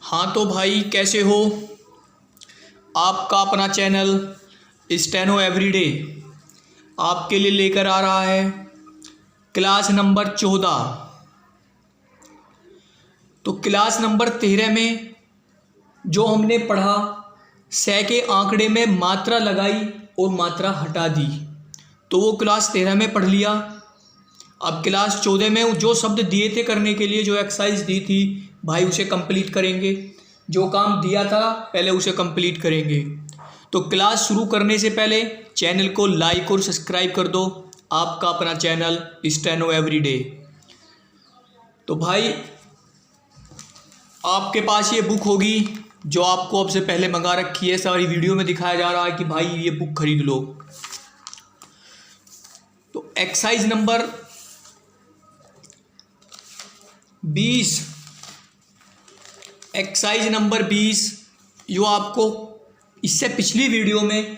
हाँ तो भाई कैसे हो। आपका अपना चैनल स्टेनो एवरीडे आपके लिए लेकर आ रहा है क्लास नंबर 14। तो क्लास नंबर 13 में जो हमने पढ़ा से के आंकड़े में मात्रा लगाई और मात्रा हटा दी, तो वो क्लास 13 में पढ़ लिया। अब क्लास 14 में जो शब्द दिए थे करने के लिए, जो एक्सरसाइज दी थी भाई, उसे कंप्लीट करेंगे। जो काम दिया था पहले उसे कंप्लीट करेंगे। तो क्लास शुरू करने से पहले चैनल को लाइक और सब्सक्राइब कर दो। आपका अपना चैनल स्टेनो एवरीडे। तो भाई आपके पास ये बुक होगी जो आपको अब से पहले मंगा रखी है। सारी वीडियो में दिखाया जा रहा है कि भाई ये बुक खरीद लो। तो एक्सरसाइज नंबर 20, एक्सरसाइज नंबर 20 जो आपको इससे पिछली वीडियो में,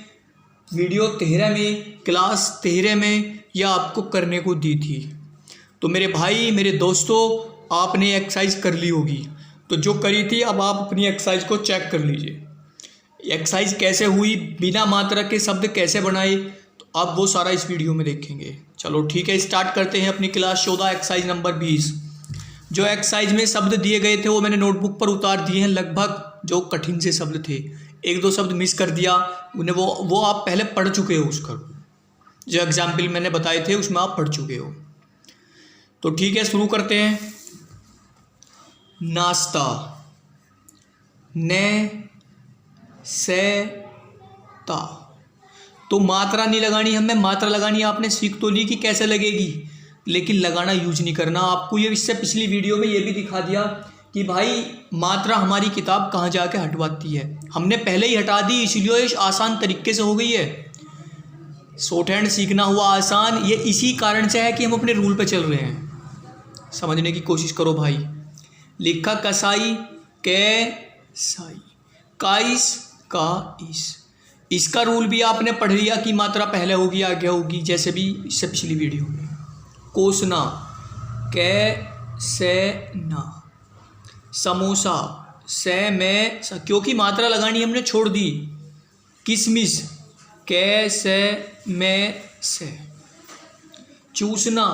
वीडियो 13 में, क्लास 13 में यह आपको करने को दी थी। तो मेरे भाई, मेरे दोस्तों, आपने एक्सरसाइज कर ली होगी। तो जो करी थी अब आप अपनी एक्सरसाइज को चेक कर लीजिए। एक्सरसाइज कैसे हुई, बिना मात्रा के शब्द कैसे बनाए, तो अब वो सारा इस वीडियो में देखेंगे। चलो ठीक है, स्टार्ट करते हैं अपनी क्लास 14 एक्सरसाइज नंबर 20। जो एक्सरसाइज में शब्द दिए गए थे वो मैंने नोटबुक पर उतार दिए हैं। लगभग जो कठिन से शब्द थे, एक दो शब्द मिस कर दिया उन्हें, वो आप पहले पढ़ चुके हो। उसका जो एग्जाम्पल मैंने बताए थे उसमें आप पढ़ चुके हो। तो ठीक है, शुरू करते हैं। नाश्ता, ने से ता। तो मात्रा नहीं लगानी हमें, मात्रा लगानी आपने सीख तो ली कि कैसे लगेगी, लेकिन लगाना यूज नहीं करना। आपको ये इससे पिछली वीडियो में ये भी दिखा दिया कि भाई मात्रा हमारी किताब कहाँ जाके हटवाती है। हमने पहले ही हटा दी, इसलिए आसान तरीके से हो गई है। शॉर्ट हैंड सीखना हुआ आसान, ये इसी कारण से है कि हम अपने रूल पे चल रहे हैं। समझने की कोशिश करो भाई। लिखा कसाई, के साई, काइस का इस। इसका रूल भी आपने पढ़ लिया कि मात्रा पहले होगी आगे होगी, जैसे भी इससे पिछली वीडियो में। कोसना, कै से ना। समोसा, से में सा, क्योंकि मात्रा लगानी हमने छोड़ दी। किशमिश, कै से में से। चूसना,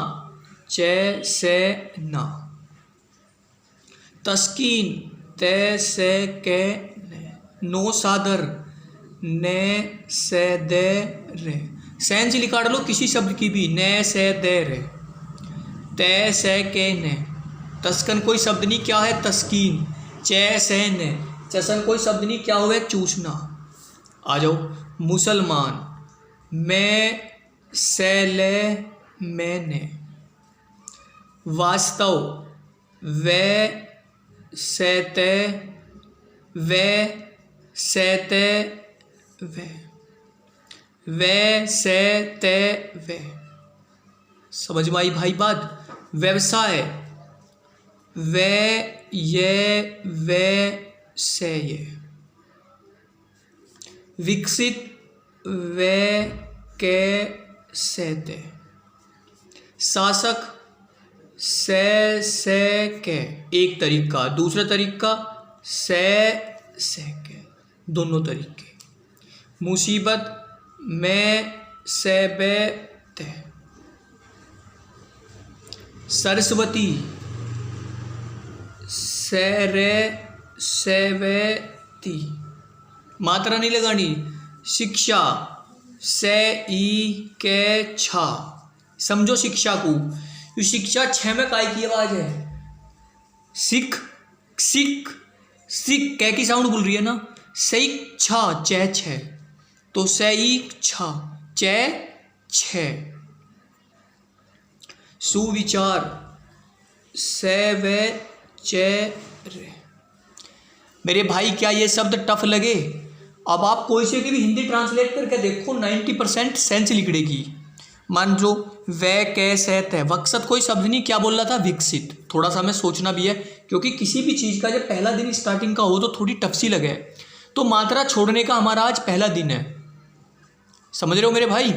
चे से ना। तस्कीन, ते से के ने। नो सादर, ने से दे रे। सेंस लिखा डालो किसी शब्द की भी, ने से दे रे। ते से के ने। तस्कन कोई शब्द नहीं, क्या है तस्कीन। चे से ने। चसन कोई शब्द नहीं, क्या हुआ चूसना। आ जाओ। मुसलमान, मैं से ले मैंने। वास्तव, वे से ते वे से ते वे से ते वे। समझ में आई भाई बात। व्यवसाय, वे ये वे से ये। विकसित, वे के से ते। शासक, से के एक तरीका, दूसरा तरीका से के, दोनों तरीके। मुसीबत, में से बे ते। सरस्वती, से रे से वे ती, मात्रा नहीं लगानी। शिक्षा, से ई के छा। समझो शिक्षा को, ये शिक्षा 6 में काय की आवाज है। सिख, सिख, सिख कै की साउंड बोल रही है ना। सही छा, चे छे, तो सही छा, चे छे। सुविचार, से वे चे रे। मेरे भाई क्या ये शब्द टफ लगे? अब आप कोई से की भी हिंदी ट्रांसलेट करके देखो, 90% सेंस लिखड़ेगी। मान लो वे कैसे है, वक्सत कोई शब्द नहीं, क्या बोल रहा था विकसित। थोड़ा सा हमें सोचना भी है, क्योंकि किसी भी चीज़ का जब पहला दिन स्टार्टिंग का हो तो थोड़ी टफ सी लगे। तो मात्रा छोड़ने का हमारा आज पहला दिन है, समझ रहे हो मेरे भाई।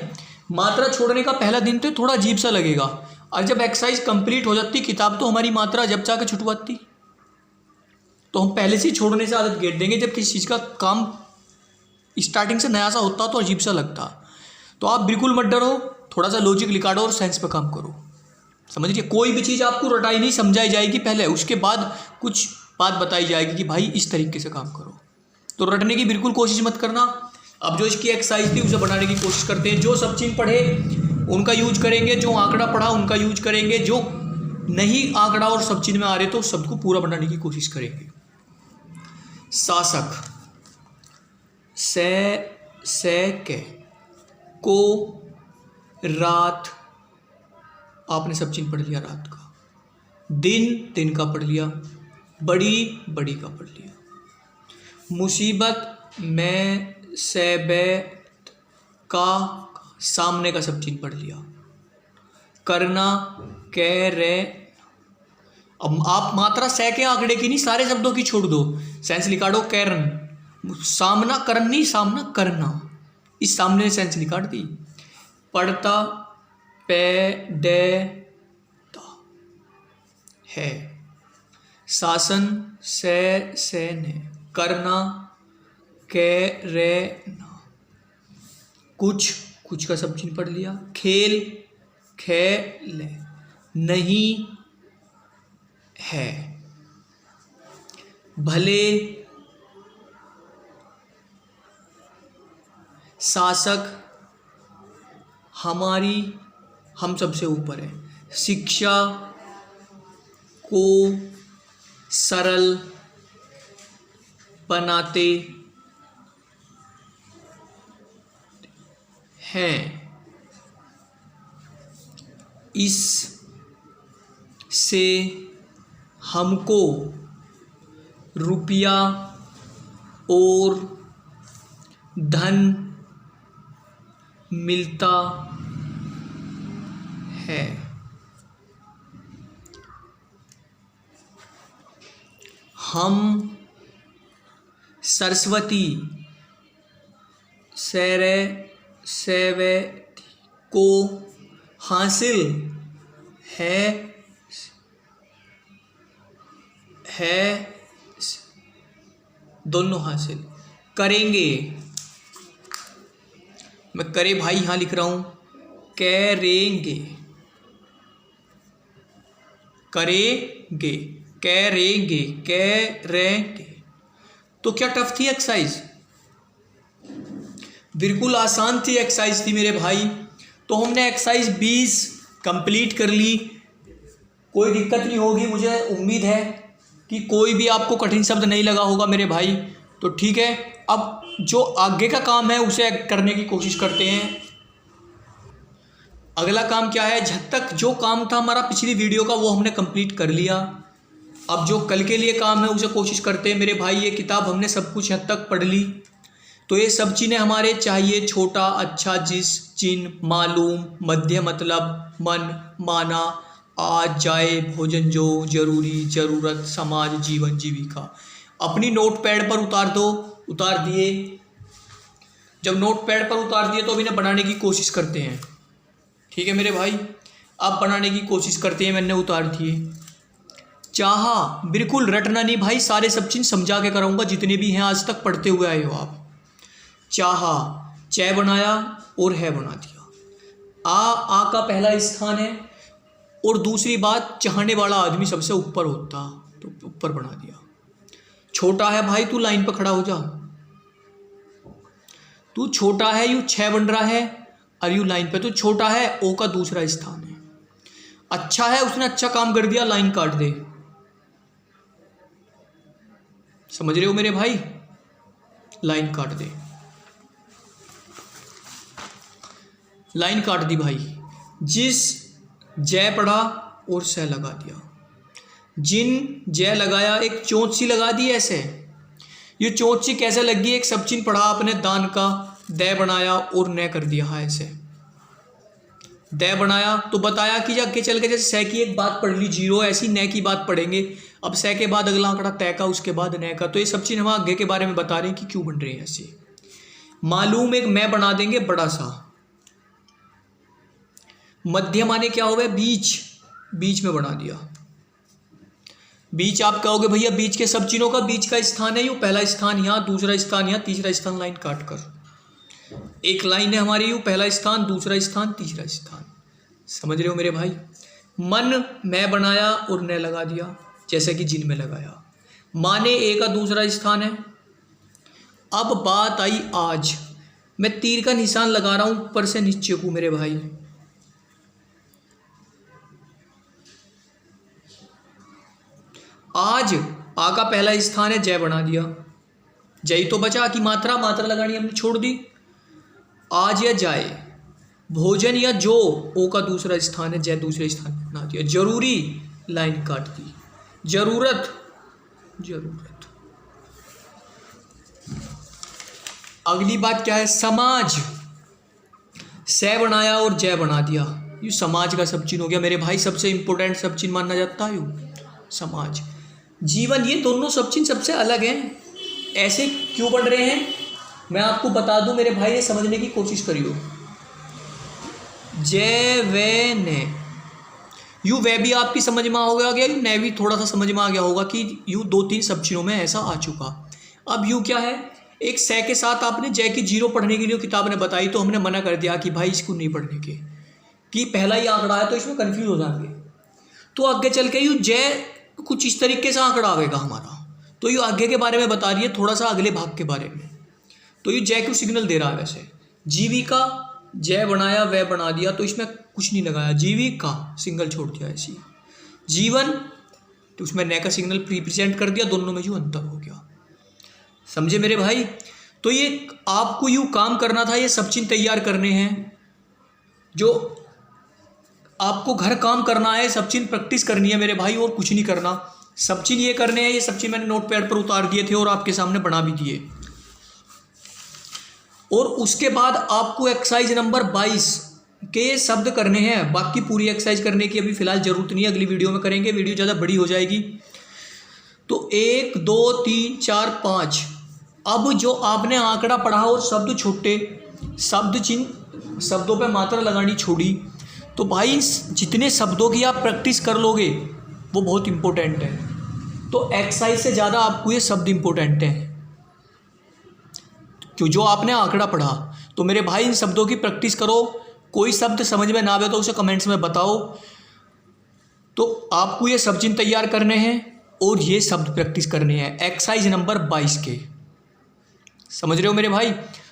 मात्रा छोड़ने का पहला दिन तो थोड़ा अजीब सा लगेगा, और जब एक्सरसाइज कंप्लीट हो जाती किताब तो हमारी मात्रा जब जाके छुटवाती। तो हम पहले से ही छोड़ने से आदत गेड़ देंगे। जब किसी चीज़ का काम स्टार्टिंग से नया सा होता तो अजीब सा लगता। तो आप बिल्कुल मत डरो, थोड़ा सा लॉजिक निकालो और साइंस पे काम करो। समझिए, कोई भी चीज़ आपको रटाई नहीं समझाई जाएगी पहले, उसके बाद कुछ बात बताई जाएगी कि भाई इस तरीके से काम करो। तो रटने की बिल्कुल कोशिश मत करना। अब जो इसकी एक्सरसाइज थी उसे बनाने की कोशिश करते हैं। जो सब चीज़ पढ़े उनका यूज करेंगे, जो आंकड़ा पढ़ा उनका यूज करेंगे, जो नहीं आंकड़ा और सब चीज़ में आ रहे तो उस शब्द को पूरा बनाने की कोशिश करेंगे। शासक, से के, को, रात, आपने सब चीज पढ़ लिया रात का। दिन का पढ़ लिया। बड़ी का पढ़ लिया। मुसीबत, में, से, बे, का, सामने का सब चीज पढ़ लिया। करना, कह, रे। अब आप मात्रा से के आंकड़े की नहीं, सारे शब्दों की छोड़ दो। सेंस निकालो, कैरन, सामना करन नहीं, सामना करना, इस सामने ने सेंस निकाल दी। पढ़ता, पे, डे, ता, है। शासन, से ने। करना, के, रे, ना। कुछ का सब चीज पढ़ लिया। खेल, खेल, नहीं, है। भले, शासक, हमारी, हम सबसे ऊपर है। शिक्षा, को, सरल, बनाते हैं। इस से हमको रुपया और धन मिलता है। हम सरस्वती, सेवे को हासिल है दोनों हासिल करेंगे। मैं करे भाई यहां लिख रहा हूं, करेंगे, करेंगे, करेंगे, करेंगे। तो क्या टफ थी एक्सरसाइज? बिल्कुल आसान थी एक्सरसाइज थी मेरे भाई। तो हमने एक्सरसाइज 20 कंप्लीट कर ली। कोई दिक्कत नहीं होगी, मुझे उम्मीद है कि कोई भी आपको कठिन शब्द नहीं लगा होगा मेरे भाई। तो ठीक है, अब जो आगे का काम है उसे करने की कोशिश करते हैं। अगला काम क्या है? जब तक जो काम था हमारा पिछली वीडियो का वो हमने कंप्लीट कर लिया। अब जो कल के लिए काम है उसे कोशिश करते हैं मेरे भाई। ये किताब हमने सब कुछ हद तक पढ़ ली। तो ये सब चीज़ें हमारे चाहिए, छोटा, अच्छा, जिस, चिन्ह, मालूम, मध्य, मतलब, मन, माना, आज, जाए, भोजन, जो, जरूरी, जरूरत, समाज, जीवन, जीविका। अपनी नोट पैड पर उतार दो। उतार दिए? जब नोट पैड पर उतार दिए तो अब इन्हें बनाने की कोशिश करते हैं। ठीक है मेरे भाई, अब बनाने की कोशिश करते हैं। मैंने उतार दिए। चाहा, बिल्कुल रटना नहीं भाई, सारे सब चीज़ समझा के कराऊंगा जितने भी हैं आज तक पढ़ते हुए आए हो आप। चाहा, च बनाया और है बना दिया। आ का पहला स्थान है। और दूसरी बात, चाहने वाला आदमी सबसे ऊपर होता तो ऊपर बना दिया। छोटा है भाई, तू लाइन पर खड़ा हो जा। तू छोटा है, यू 6 बन रहा है और यू लाइन पे। तू छोटा है, ओ का दूसरा स्थान है। अच्छा है, उसने अच्छा काम कर दिया, लाइन काट दे। समझ रहे हो मेरे भाई? लाइन काट दे, लाइन काट दी भाई। जिस, जय पढ़ा और सह लगा दिया। जिन, जय लगाया, एक चोंच सी लगा दी ऐसे। ये चोंच सी कैसे लगी? एक सब चिन्ह पढ़ा आपने दान का, दय बनाया और न कर दिया। हाँ, ऐसे दय बनाया तो बताया कि आगे चल के जैसे सह की एक बात पढ़ ली 0, ऐसी न की बात पढ़ेंगे। अब सह के बाद अगला आंकड़ा तय का, उसके बाद न का। तो ये सब चीज़ हम आगे के बारे में बता रहे हैं कि क्यों बन रहे हैं ऐसे। मालूम, एक मैं बना देंगे बड़ा सा। मध्य माने क्या हो गया? बीच, बीच में बना दिया। बीच आप कहोगे भैया बीच के सब चिन्हों का बीच का स्थान है यूँ, पहला स्थान यहाँ, दूसरा स्थान यहाँ, तीसरा स्थान लाइन काट कर। एक लाइन है हमारी यूँ, पहला स्थान, दूसरा स्थान, तीसरा स्थान। समझ रहे हो मेरे भाई। मन मैं बनाया और न लगा दिया, जैसे कि जिन में लगाया। माने ए का दूसरा स्थान है। अब बात आई आज, मैं तीर का निशान लगा रहा हूं ऊपर से नीचे को मेरे भाई। आज आ का पहला स्थान है, जय बना दिया। जय तो बचा कि मात्रा लगानी हमने छोड़ दी। आज या जाए, भोजन या जो, ओ का दूसरा स्थान है, जय दूसरे स्थान बना दिया। जरूरी लाइन काट दी। जरूरत अगली बात क्या है, समाज, से बनाया और जय बना दिया, ये समाज का सब चिन्ह हो गया मेरे भाई। सबसे इंपॉर्टेंट सब चिन्ह माना जाता है यू समाज। जीवन, ये दोनों सब चिन्ह सबसे अलग हैं। ऐसे क्यों पढ़ रहे हैं मैं आपको बता दूं मेरे भाई, ये समझने की कोशिश करियो। जय वे ने, यू वे भी आपकी समझ में आ गया, यू ने भी थोड़ा सा समझ में आ गया होगा कि यू 2-3 सब चिन्हों में ऐसा आ चुका। अब यू क्या है, एक से के साथ आपने जय की 0 पढ़ने के लिए किताब ने बताई, तो हमने मना कर दिया कि भाई इसको नहीं पढ़ने के, कि पहला ही आंकड़ा है तो इसमें कंफ्यूज हो जाएंगे। तो आगे चल के यू जय कुछ इस तरीके से आंकड़ा आएगा हमारा, तो यू आगे के बारे में बता रही है, थोड़ा सा अगले भाग के बारे में। तो यू जय को सिग्नल दे रहा है। वैसे जीविका, जय बनाया वह बना दिया, तो इसमें कुछ नहीं लगाया, जीविका सिंगल छोड़ दिया ऐसी। जीवन, तो उसमें न का सिग्नल प्रीप्रेजेंट कर दिया, दोनों में जो अंतर हो गया। समझे मेरे भाई। तो ये आपको यूँ काम करना था, ये सब चिन्ह तैयार करने हैं, जो आपको घर काम करना है, सब चिन्ह प्रैक्टिस करनी है मेरे भाई, और कुछ नहीं करना। सब चिन्ह ये करने हैं, ये सब चिन्ह मैंने नोटपैड पर उतार दिए थे और आपके सामने बना भी दिए। और उसके बाद आपको एक्सरसाइज नंबर 22 के ये शब्द करने हैं। बाकी पूरी एक्सरसाइज करने की अभी फिलहाल जरूरत नहीं है, अगली वीडियो में करेंगे, वीडियो ज़्यादा बड़ी हो जाएगी। तो 1 2 3 4 5, अब जो आपने आंकड़ा पढ़ा और शब्द छोटे, शब्द चिन्ह, शब्दों पे मात्रा लगानी छोड़ी, तो भाई जितने शब्दों की आप प्रैक्टिस कर लोगे वो बहुत इंपॉर्टेंट है। तो एक्सरसाइज से ज़्यादा आपको ये शब्द इंपॉर्टेंट है, क्यों जो आपने आंकड़ा पढ़ा। तो मेरे भाई इन शब्दों की प्रैक्टिस करो। कोई शब्द समझ में ना आवे तो उसे कमेंट्स में बताओ। तो आपको ये सब चिन्ह तैयार करने हैं और ये शब्द प्रैक्टिस करने हैं एक्सरसाइज नंबर 22 के। समझ रहे हो मेरे भाई।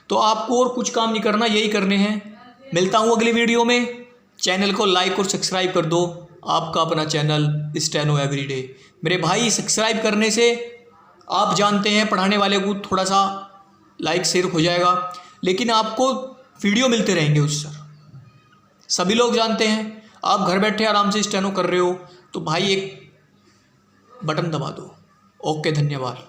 तो आपको और कुछ काम नहीं करना, यही करने हैं। मिलता हूँ अगली वीडियो में। चैनल को लाइक और सब्सक्राइब कर दो, आपका अपना चैनल स्टेनो एवरीडे। मेरे भाई सब्सक्राइब करने से आप जानते हैं पढ़ाने वाले को थोड़ा सा लाइक शेयर हो जाएगा, लेकिन आपको वीडियो मिलते रहेंगे उससे। सभी लोग जानते हैं आप घर बैठे आराम से स्टेनो कर रहे हो, तो भाई एक बटन दबा दो। ओके, धन्यवाद।